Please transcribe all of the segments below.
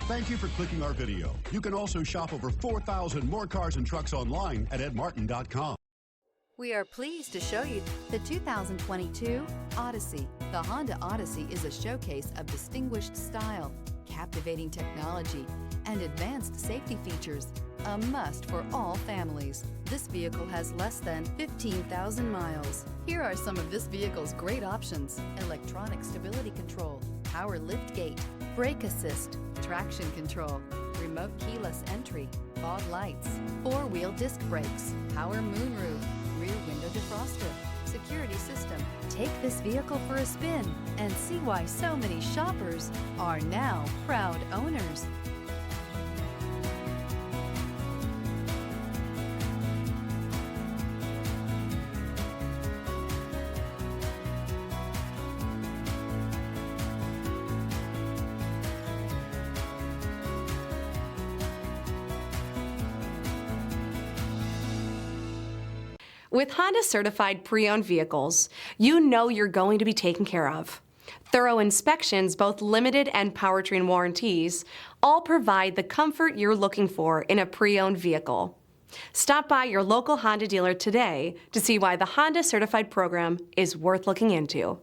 Thank you for clicking our video. You can also shop over 4,000 more cars and trucks online at edmartin.com. We are pleased to show you the 2022 Odyssey. The Honda Odyssey is a showcase of distinguished style, captivating technology, and advanced safety features. A must for all families. This vehicle has less than 15,000 miles. Here are some of this vehicle's great options: electronic stability control, power liftgate, brake assist, traction control, remote keyless entry, fog lights, four-wheel disc brakes, power moonroof, rear window defroster, security system. Take this vehicle for a spin and see why so many shoppers are now proud owners. With Honda certified pre-owned vehicles, you know you're going to be taken care of. Thorough inspections, both limited and powertrain warranties, all provide the comfort you're looking for in a pre-owned vehicle. Stop by your local Honda dealer today to see why the Honda certified program is worth looking into.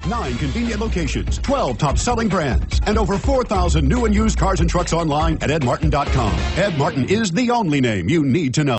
9 convenient locations, 12 top-selling brands, and over 4,000 new and used cars and trucks online at edmartin.com. Ed Martin is the only name you need to know.